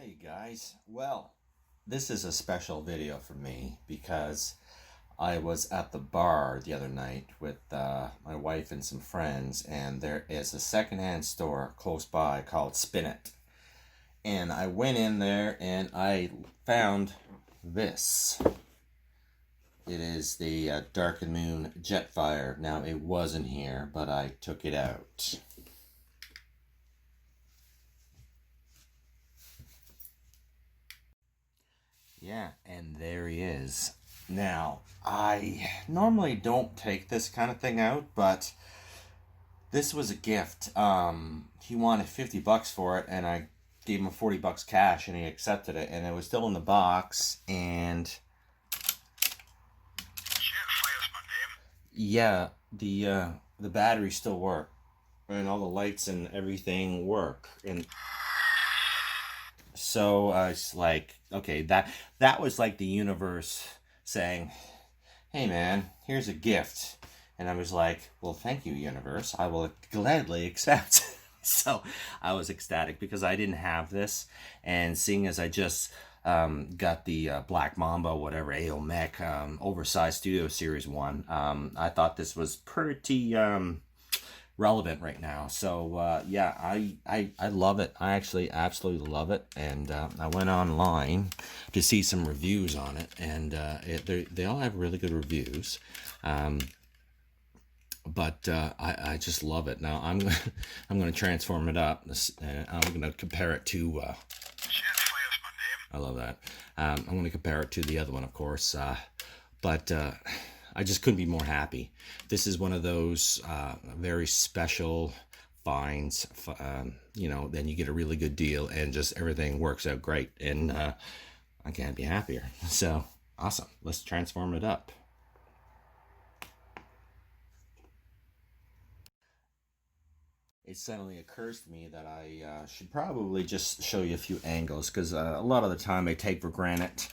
Hey guys, well, this is a special video for me because I was at the bar the other night with my wife and some friends, and there is a secondhand store close by called Spin It. And I went in there and I found this. It is the Dark and Moon Jetfire. Now, it wasn't here, but I took it out. Yeah, and there he is. Now, I normally don't take this kind of thing out, but this was a gift. He wanted $50 for it, and I gave him $40 cash, and he accepted it, and it was still in the box, and Jetfire's my name. yeah, the batteries still work, and all the lights and everything work, and so it's like, okay, that was like the universe saying, hey man, here's a gift. And I was like, well, thank you, universe, I will gladly accept. So I was ecstatic because I didn't have this, and seeing as I just got the Black Mamba, whatever, AO Mech Oversized Studio Series 1, I thought this was pretty relevant right now. So yeah, I love it. I actually absolutely love it. And I went online to see some reviews on it, and they all have really good reviews. But I just love it. Now I'm I'm going to transform it up, and I'm going to compare it to Jetfire's my name. I love that. I'm going to compare it to the other one, of course. But I just couldn't be more happy. This is one of those very special finds. Then you get a really good deal, and just everything works out great. And I can't be happier. So awesome. Let's transform it up. It suddenly occurs to me that I should probably just show you a few angles, because a lot of the time I take for granted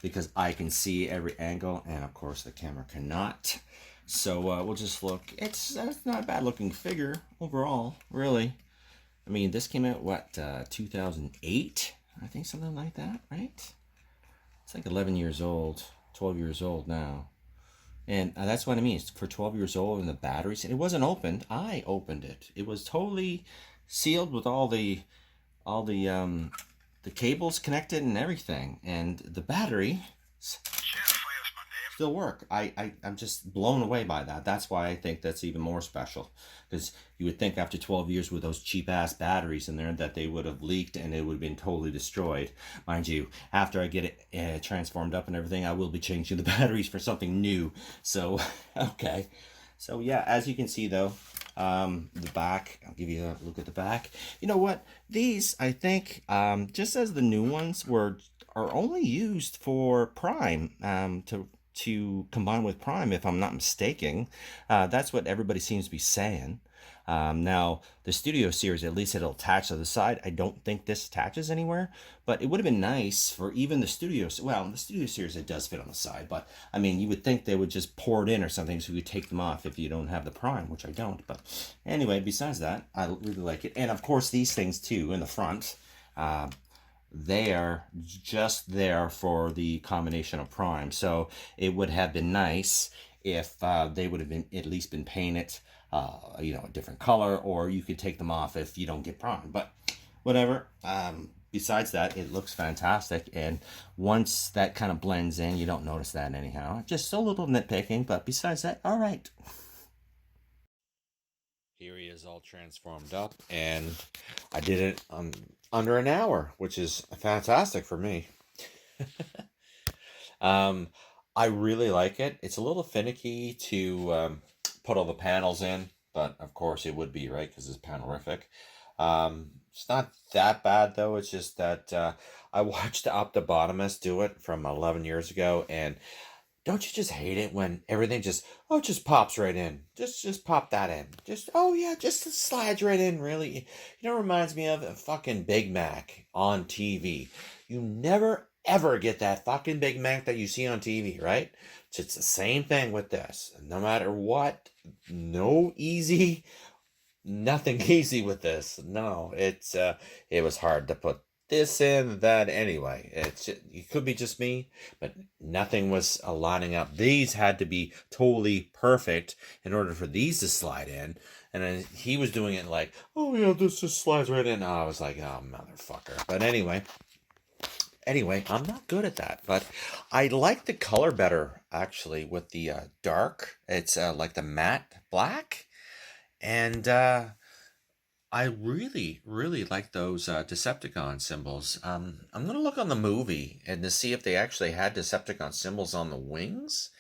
because I can see every angle, and of course the camera cannot. So we'll just look. It's not a bad looking figure overall, really. I mean, this came out, what, 2008? I think something like that, right? It's like 11 years old, 12 years old now. And that's what I mean. It's for 12 years old, and the batteries. And it wasn't opened. I opened it. It was totally sealed with all the cables connected and everything. And the battery Jetfire's my name. still work. I'm just blown away by that. That's why I think that's even more special. Because you would think after 12 years with those cheap ass batteries in there that they would have leaked and it would have been totally destroyed. Mind you, after I get it transformed up and everything, I will be changing the batteries for something new. So, okay. So yeah, as you can see though, the back, I'll give you a look at the back. You know what? These, I think, just as the new ones are only used for Prime, to combine with Prime, if I'm not mistaken. That's what everybody seems to be saying. Now, the Studio Series, at least it'll attach to the side. I don't think this attaches anywhere, but it would have been nice for even the Studio... Well, the Studio Series, it does fit on the side, but, I mean, you would think they would just pour it in or something so you could take them off if you don't have the Prime, which I don't. But anyway, besides that, I really like it. And, of course, these things, too, in the front... they are just there for the combination of Prime. So it would have been nice if they would have been at least been painted, a different color, or you could take them off if you don't get Prime. But whatever. Besides that, it looks fantastic. And once that kind of blends in, you don't notice that anyhow. Just a little nitpicking, but besides that, all right. Here he is all transformed up, and I did it under an hour, which is fantastic for me. I really like it. It's a little finicky to put all the panels in, but of course it would be, right, because it's panelrific. It's not that bad, though. It's just that I watched Optibotimus do it from 11 years ago, and don't you just hate it when everything just pops right in? Just pop that in. Just slides right in, really. It reminds me of a fucking Big Mac on TV. You never ever get that fucking Big Mac that you see on TV, right? It's the same thing with this. No matter what, nothing easy with this. No, it was hard to put this and that anyway. It could be just me, but nothing was lining up. These had to be totally perfect in order for these to slide in. And then he was doing it like, oh yeah, this just slides right in. I was like, oh motherfucker. But anyway, I'm not good at that. But I like the color better actually with the dark. It's like the matte black, and I really, really like those Decepticon symbols. I'm gonna look on the movie and to see if they actually had Decepticon symbols on the wings,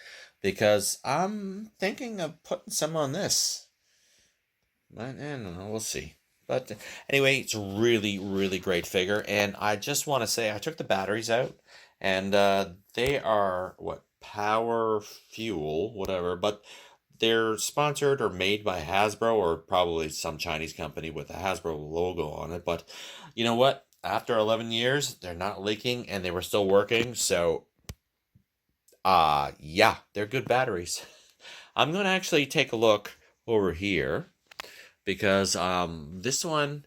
because I'm thinking of putting some on this. But I don't know, we'll see. But anyway, it's a really, really great figure, and I just want to say I took the batteries out, and they are what power fuel, whatever, but they're sponsored or made by Hasbro or probably some Chinese company with a Hasbro logo on it. But you know what? After 11 years, they're not leaking and they were still working. So, yeah, they're good batteries. I'm going to actually take a look over here because this one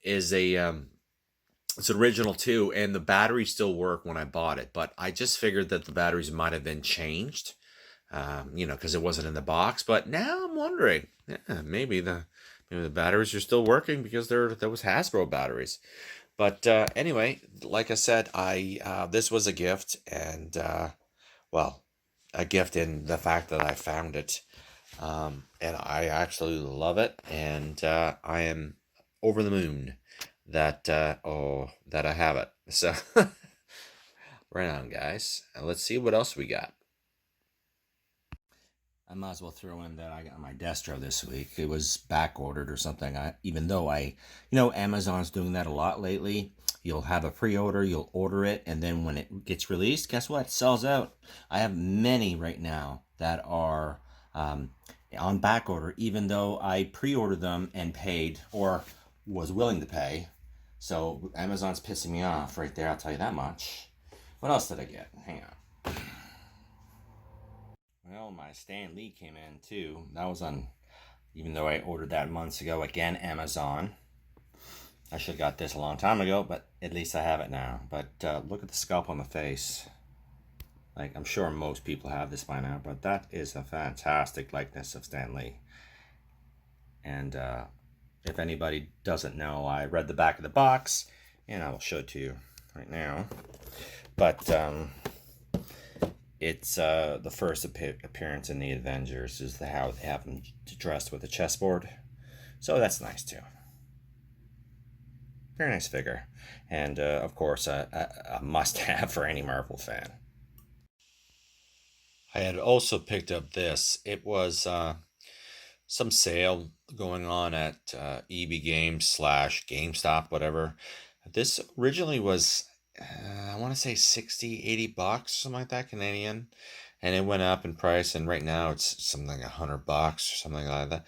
is it's original too, and the batteries still work when I bought it. But I just figured that the batteries might have been changed, because it wasn't in the box. But now I'm wondering, yeah, maybe the batteries are still working because there was Hasbro batteries. But anyway, like I said, I this was a gift, and well, a gift in the fact that I found it, and I actually love it, and I am over the moon that that I have it. So right on, guys. Let's see what else we got. I might as well throw in that I got my Destro this week. It was back ordered or something. Even though Amazon's doing that a lot lately. You'll have a pre-order, you'll order it, and then when it gets released, guess what? It sells out. I have many right now that are on back order, even though I pre-ordered them and paid or was willing to pay. So Amazon's pissing me off right there. I'll tell you that much. What else did I get? Hang on. Well, my Stan Lee came in too. That was on, even though I ordered that months ago, again, Amazon. I should have got this a long time ago, but at least I have it now. But look at the sculpt on the face. Like, I'm sure most people have this by now, but that is a fantastic likeness of Stan Lee. And if anybody doesn't know, I read the back of the box, and I will show it to you right now. But it's the first appearance in the Avengers is how they have him dressed with a chessboard. So that's nice too. Very nice figure. And of course, a must have for any Marvel fan. I had also picked up this. It was some sale going on at EB Games / GameStop, whatever. This originally was, I want to say 60, $80, something like that, Canadian. And it went up in price, and right now it's something like $100 or something like that.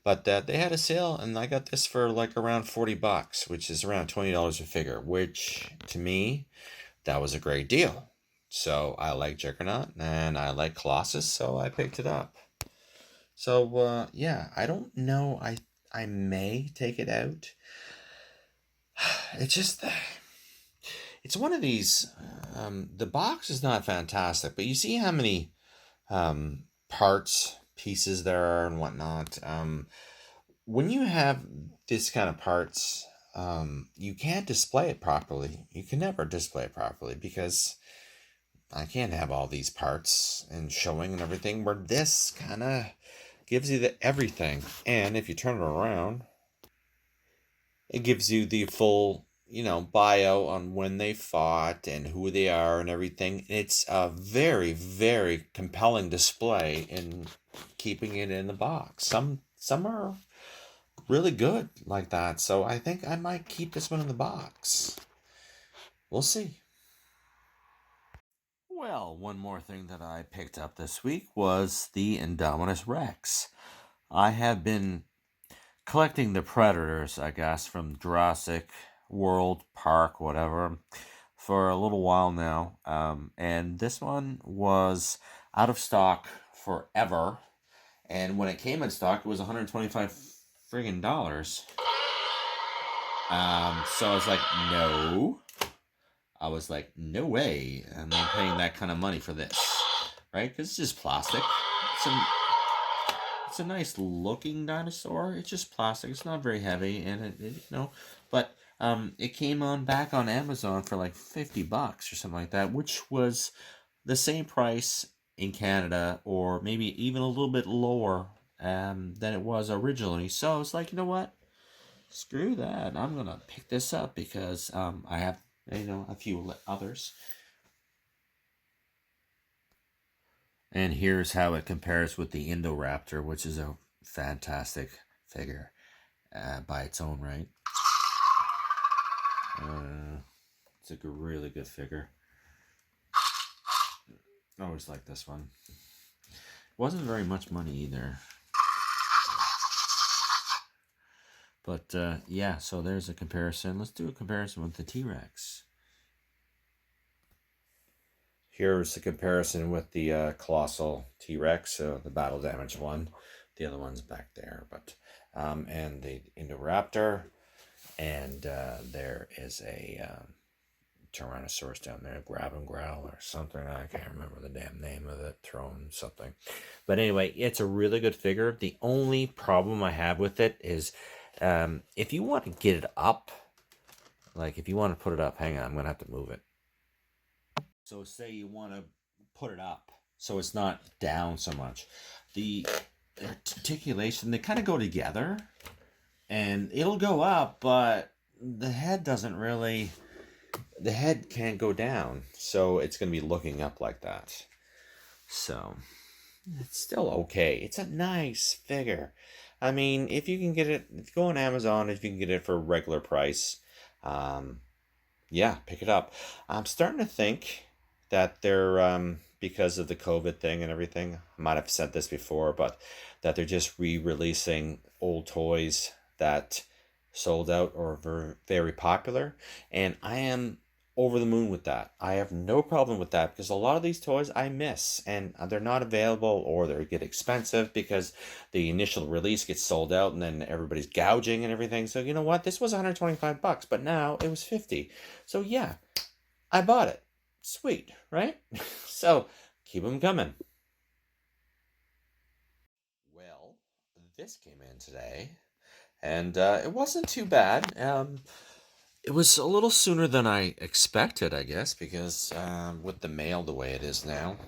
But they had a sale, and I got this for like around $40, which is around $20 a figure, which to me, that was a great deal. So I like Juggernaut and I like Colossus, so I picked it up. So yeah, I don't know. I may take it out. It's just it's one of these. The box is not fantastic, but you see how many parts, pieces there are, and whatnot. When you have this kind of parts, you can't display it properly. You can never display it properly because I can't have all these parts and showing and everything, where this kind of gives you the everything. And if you turn it around, it gives you the full, bio on when they fought and who they are and everything. It's a very, very compelling display in keeping it in the box. Some are really good like that, so I think I might keep this one in the box. We'll see. Well, one more thing that I picked up this week was the Indominus Rex. I have been collecting the Predators, I guess, from Jurassic World Park, whatever, for a little while now. And this one was out of stock forever. And when it came in stock, it was $125 friggin' dollars. So I was like, no. I was like, no way. I'm not paying that kind of money for this, right? Because it's just plastic. It's a, it's a nice looking dinosaur. It's just plastic. It's not very heavy, and but it came on back on Amazon for like $50 or something like that, which was the same price in Canada, or maybe even a little bit lower than it was originally. So I was like, you know what? Screw that. I'm gonna pick this up because I have a few others. And here's how it compares with the Indoraptor, which is a fantastic figure by its own right. It's a really good figure. I always like this one. Wasn't very much money either. But yeah, so there's a comparison. Let's do a comparison with the T-Rex. Here's the comparison with the colossal T-Rex, so the battle damaged one. The other one's back there, but and the Indoraptor, and there is a Tyrannosaurus down there, Grab and Growl or something. I can't remember the damn name of it. Throne something, but anyway, it's a really good figure. The only problem I have with it is if you want to get it up, like if you want to put it up, hang on, I'm gonna have to move it. So say you want to put it up so it's not down so much. The articulation, they kind of go together, and it'll go up, but the head can't go down, so it's going to be looking up like that. So it's still okay. It's a nice figure. I mean, if you can get it, if you go on Amazon, if you can get it for a regular price, yeah, pick it up. I'm starting to think that they're because of the COVID thing and everything. I might have said this before, but that they're just re-releasing old toys that sold out or were very popular, and I am over the moon with that. I have no problem with that because a lot of these toys I miss, and they're not available, or they get expensive because the initial release gets sold out and then everybody's gouging and everything. So you know what? This was $125, but now it was $50. So yeah, I bought it. Sweet, right? So keep them coming. Well, this came in today, and it wasn't too bad. It was a little sooner than I expected, I guess, because with the mail the way it is now.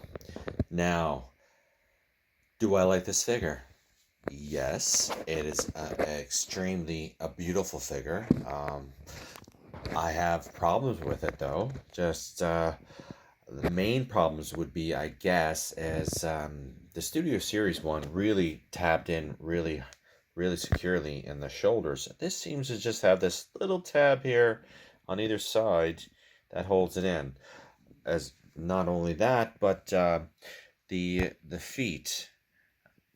Now, do I like this figure? Yes, it is extremely a beautiful figure. I have problems with it though. Just the main problems would be, I guess, is the Studio Series one really tabbed in really securely in the shoulders. This seems to just have this little tab here on either side that holds it in. As not only that, but the feet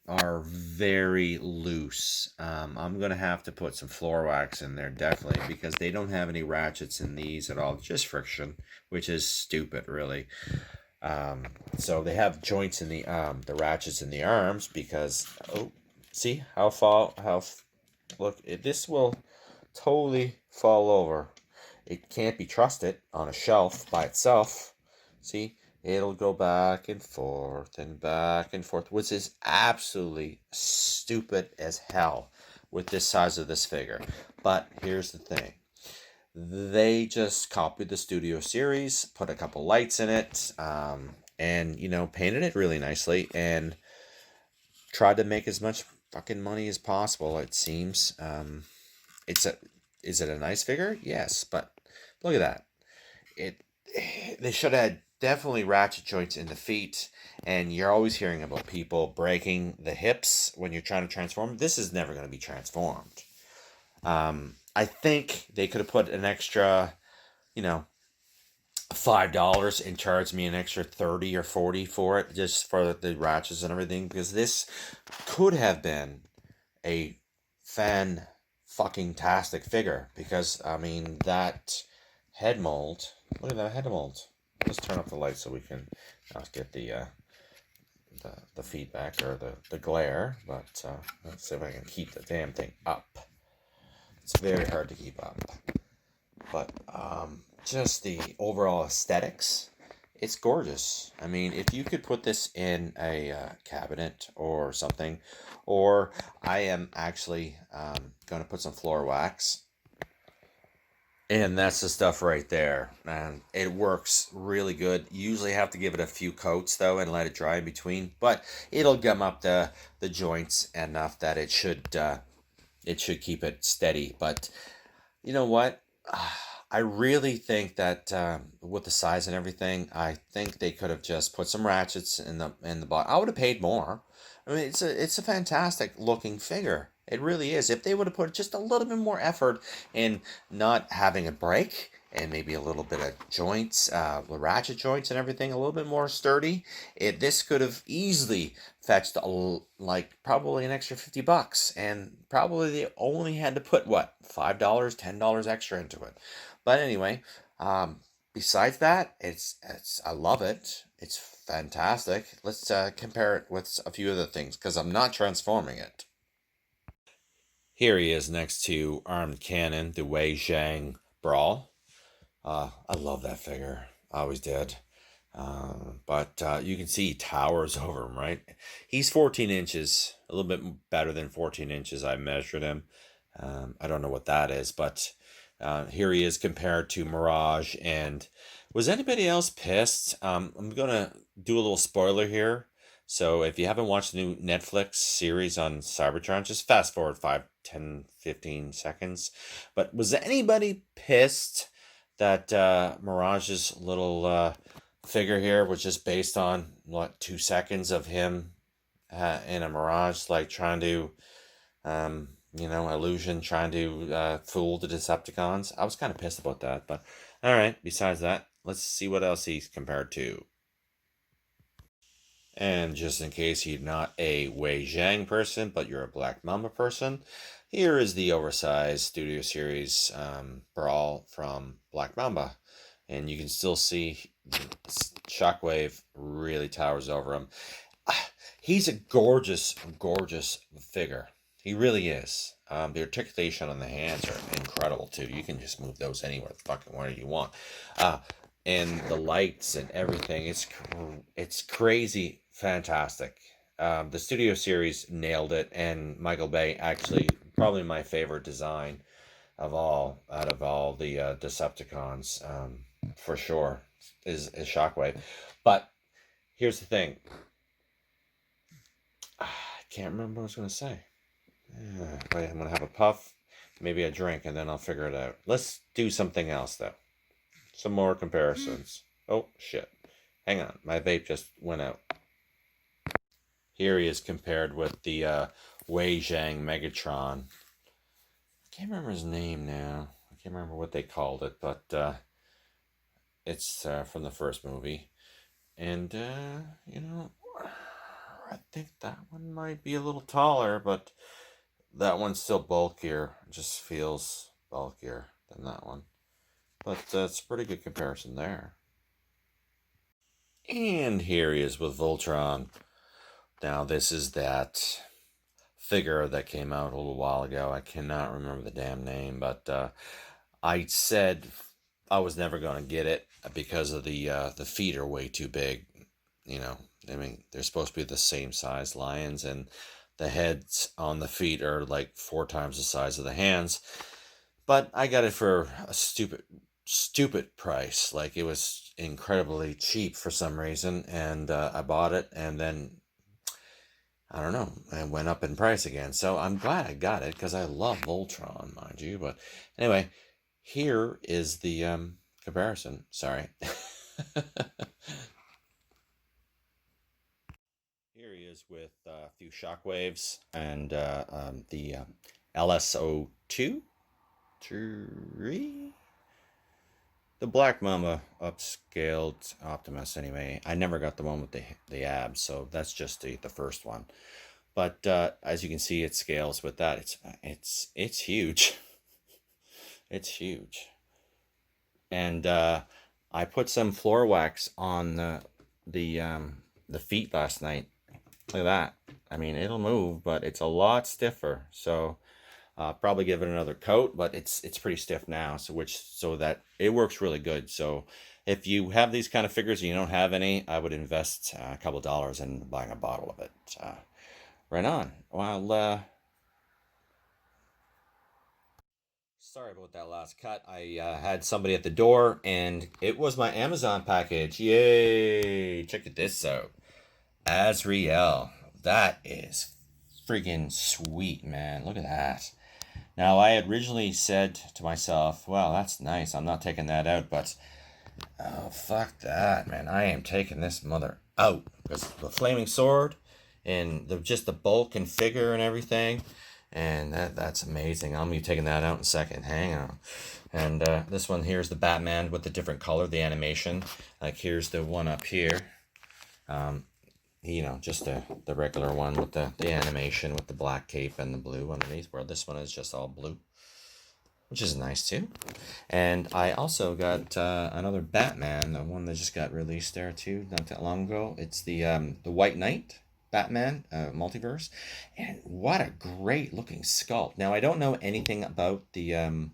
are very loose. I'm gonna have to put some floor wax in there definitely, because they don't have any ratchets in these at all, just friction, which is stupid really. So they have joints in the ratchets in the arms because see look, this will totally fall over. It can't be trusted on a shelf by itself. See, it'll go back and forth, which is absolutely stupid as hell with this size of this figure. But here's the thing. They just copied the Studio Series, put a couple lights in it, and, painted it really nicely, and tried to make as much fucking money as possible, it seems. Is it a nice figure? Yes, but look at that. They should have definitely ratchet joints in the feet, and you're always hearing about people breaking the hips when you're trying to transform. This is never going to be transformed. I think they could have put an extra, $5 and charged me an extra 30 or 40 for it, just for the ratchets and everything, because this could have been a fucking-tastic figure, because, that head mold, look at that head mold. Let's turn up the light so we can get the feedback or the glare, but let's see if I can keep the damn thing up. It's very hard to keep up. But just the overall aesthetics, it's gorgeous. I mean, if you could put this in a cabinet or something, or I am actually going to put some floor wax. And that's the stuff right there. And it works really good. You usually have to give it a few coats, though, and let it dry in between. But it'll gum up the joints enough that it should keep it steady. But you know what? I really think that with the size and everything, I think they could have just put some ratchets in the bottom. I would have paid more. I mean, it's a fantastic looking figure. It really is. If they would have put just a little bit more effort in not having a break and maybe a little bit of joints, the ratchet joints and everything, a little bit more sturdy, this could have easily fetched like probably an extra $50, and probably they only had to put what, $5, $10 extra into it. But anyway, besides that, it's I love it. It's fantastic. Let's compare it with a few other things because I'm not transforming it. Here he is next to Armed Cannon, the Wei Zhang Brawl. I love that figure. I always did. But you can see he towers over him, right? He's 14 inches, a little bit better than 14 inches. I measured him. I don't know what that is, but here he is compared to Mirage. And was anybody else pissed? I'm going to do a little spoiler here. So if you haven't watched the new Netflix series on Cybertron, just fast forward 5, 10, 15 seconds. But was anybody pissed that Mirage's little figure here was just based on, 2 seconds of him in a Mirage, like trying to, illusion, trying to fool the Decepticons? I was kind of pissed about that. But all right, besides that, let's see what else he's compared to. And just in case you're not a Wei Zhang person, but you're a Black Mamba person, here is the Oversized Studio Series Brawl from Black Mamba. And you can still see Shockwave really towers over him. He's a gorgeous, gorgeous figure. He really is. The articulation on the hands are incredible, too. You can just move those anywhere fucking where you want. And the lights and everything, it's crazy fantastic. The Studio Series nailed it, and Michael Bay actually probably my favorite design out of all the Decepticons, for sure, is Shockwave. But here's the thing. I can't remember what I was going to say. Wait, I'm going to have a puff, maybe a drink, and then I'll figure it out. Let's do something else, though. Some more comparisons. Oh, shit. Hang on. My vape just went out. Here he is compared with the Wei Zhang Megatron. I can't remember his name now. I can't remember what they called it, but it's from the first movie. And, I think that one might be a little taller, but that one's still bulkier. It just feels bulkier than that one. But it's a pretty good comparison there. And here he is with Voltron. Now, this is that figure that came out a little while ago. I cannot remember the damn name, but I said I was never going to get it because of the feet are way too big. I mean, they're supposed to be the same size lions, and the heads on the feet are like 4 times the size of the hands. But I got it for a stupid price. Like, it was incredibly cheap for some reason, and I bought it, and then I don't know, it went up in price again. So I'm glad I got it because I love Voltron, mind you. But anyway, here is the comparison. Sorry. Here he is with a few Shockwaves and the LSO2 3. The Black Mamba upscaled Optimus anyway. I never got the one with the abs, so that's just the first one. But as you can see, it scales with that. It's huge. It's huge. And I put some floor wax on the feet last night. Look at that. I mean, it'll move, but it's a lot stiffer. So Probably give it another coat, but it's pretty stiff now, so that it works really good. So if you have these kind of figures and you don't have any, I would invest a couple dollars in buying a bottle of it. Right on. Well, sorry about that last cut. I had somebody at the door, and it was my Amazon package. Yay! Check this out. Azrael. That is friggin' sweet, man. Look at that. Now, I had originally said to myself, well, that's nice. I'm not taking that out, but oh, fuck that, man. I am taking this mother out. Because the flaming sword and just the bulk and figure and everything. And that's amazing. I'm going to be taking that out in a second. Hang on. And this one here is the Batman with the different color, the animation. Like here's the one up here. Just the regular one with the animation with the black cape and the blue underneath, where this one is just all blue, which is nice too. And I also got another Batman, the one that just got released there too, not that long ago. It's the White Knight Batman multiverse, and what a great looking sculpt. Now I don't know anything about the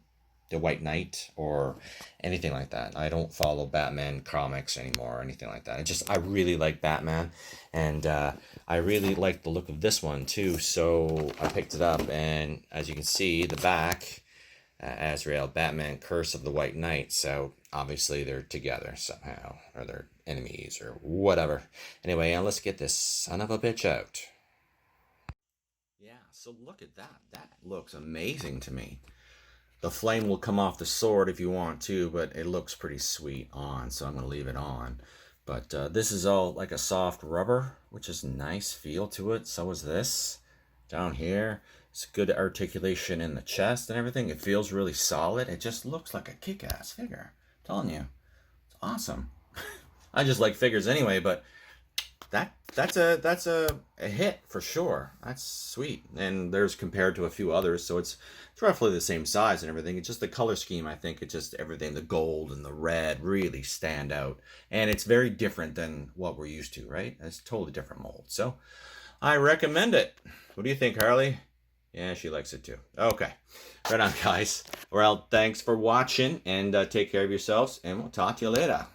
White Knight or anything like that. I don't follow Batman comics anymore or anything like that. I really like Batman, and I really like the look of this one too. So I picked it up, and as you can see, the back, Azrael, Batman, Curse of the White Knight. So obviously they're together somehow, or they're enemies or whatever. Anyway, let's get this son of a bitch out. Yeah, so look at that. That looks amazing to me. The flame will come off the sword if you want to, but it looks pretty sweet on, so I'm going to leave it on. But this is all like a soft rubber, which is a nice feel to it. So is this down here. It's good articulation in the chest and everything. It feels really solid. It just looks like a kick-ass figure. I'm telling you, it's awesome. I just like figures anyway, but that's a hit for sure. That's sweet. And there's compared to a few others, so it's roughly the same size and everything. It's just the color scheme, I think. It's just everything, the gold and the red really stand out. And it's very different than what we're used to, right? It's a totally different mold. So I recommend it. What do you think, Harley? Yeah, she likes it too. Okay. Right on, guys. Well, thanks for watching, and take care of yourselves, and we'll talk to you later.